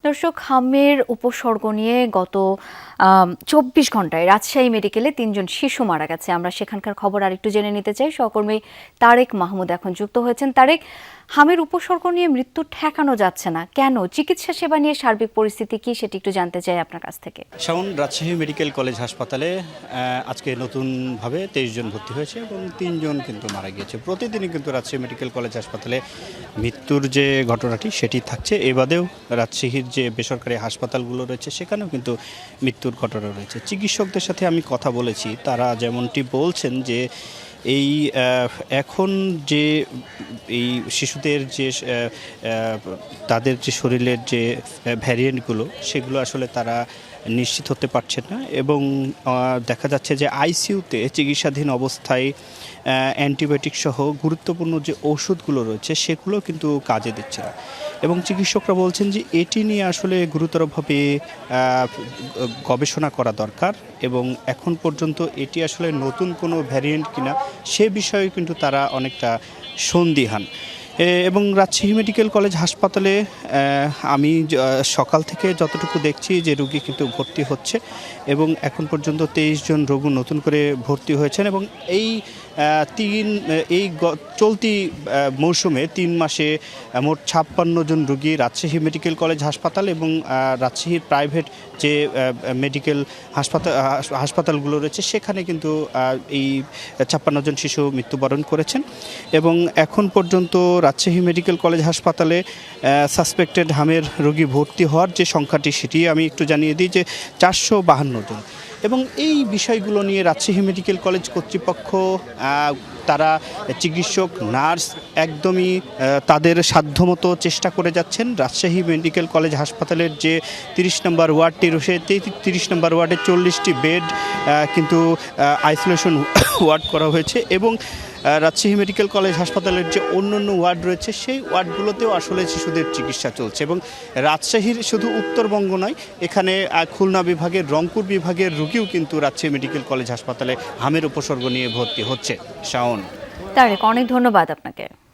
দর্শক, হামের উপসর্গ নিয়ে গত ২৪ ঘন্টায় রাজশাহী মেডিকেলে ৩ জন শিশু মারা গেছে। আমরা সেখানকার খবর আরেকটু জেনে নিতে চাই। সহকর্মী তারেক মাহমুদ এখন যুক্ত হয়েছেন। তারেক, হামের উপসর্গ নিয়ে মৃত্যু ঠেকানো যাচ্ছে না কেন? চিকিৎসা সেবা নিয়ে সার্বিক পরিস্থিতি কি, সেটি একটু জানতে চাই আপনার কাছ থেকে। শাওন, রাজশাহী মেডিকেল কলেজ হাসপাতালে আজকে নতুনভাবে 23 জন ভর্তি হয়েছে এবং 3 জন কিন্তু মারা গিয়েছে। প্রতিদিনই কিন্তু রাজশাহী মেডিকেল কলেজ হাসপাতালে মৃত্যুর যে ঘটনাটি সেটি থাকছে। এ বাদেও রাজশাহীর যে বেসরকারি হাসপাতালগুলো রয়েছে সেখানেও কিন্তু মৃত্যুর ঘটনা রয়েছে। চিকিৎসকদের সাথে আমি কথা বলেছি, তারা যেমনটি বলছেন যে এখন যে এই শিশুদের যে তাদের যে শরীরের যে ভ্যারিয়েন্টগুলো সেগুলো আসলে তারা নিশ্চিত হতে পারছেন না এবং দেখা যাচ্ছে যে আইসিইউতে চিকিৎসাধীন অবস্থায় অ্যান্টিবায়োটিক সহ গুরুত্বপূর্ণ যে ওষুধগুলো রয়েছে সেগুলো কিন্তু কাজে দিচ্ছে না এবং চিকিৎসকরা বলছেন যে এটি নিয়ে আসলে গুরুতরভাবে গবেষণা করা দরকার এবং এখন পর্যন্ত এটি আসলে নতুন কোনো ভ্যারিয়েন্ট কিনা সে বিষয়ে কিন্তু তারা অনেকটা সন্দিহান। এবং রাজশাহী মেডিকেল কলেজ হাসপাতালে আমি সকাল থেকে যতটুকু দেখছি যে রোগী কিন্তু ভর্তি হচ্ছে এবং এখন পর্যন্ত 23 জন রোগী নতুন করে ভর্তি হয়েছেন এবং এই চলতি মৌসুমে 3 মাসে মোট 56 জন রোগী রাজশাহী মেডিকেল কলেজ হাসপাতাল এবং রাজশাহীর প্রাইভেট যে মেডিকেল হাসপাতালগুলো রয়েছে সেখানে কিন্তু এই 56 জন শিশু মৃত্যুবরণ করেছেন এবং এখন পর্যন্ত রাজশাহী মেডিকেল কলেজ হাসপাতালে সাসপেক্টেড হামের রোগী ভর্তি হওয়ার যে সংখ্যাটি সেটি আমি একটু জানিয়ে দিই যে 452 জন এবং এই বিষয়গুলো নিয়ে রাজশাহী মেডিকেল কলেজ কর্তৃপক্ষ তারা চিকিৎসক নার্স একদমই তাদের সাধ্যমতো চেষ্টা করে যাচ্ছেন। রাজশাহী মেডিকেল কলেজ হাসপাতালের যে 30 নম্বর ওয়ার্ডটি রয়েছে 30 নম্বর ওয়ার্ডে 40টি বেড কিন্তু আইসোলেশন ওয়ার্ড করা হয়েছে এবং রাজশাহী মেডিকেল কলেজ হাসপাতালের যে অন্যান্য ওয়ার্ড রয়েছে সেই ওয়ার্ডগুলোতেও আসলে শিশুদের চিকিৎসা চলছে এবং রাজশাহীর শুধু উত্তরবঙ্গ নয়, এখানে খুলনা বিভাগের রংপুর বিভাগের রোগীও কিন্তু রাজশাহী মেডিকেল কলেজ হাসপাতালে হামের উপসর্গ নিয়ে ভর্তি হচ্ছে। শাওন, তারেক, অনেক ধন্যবাদ আপনাকে।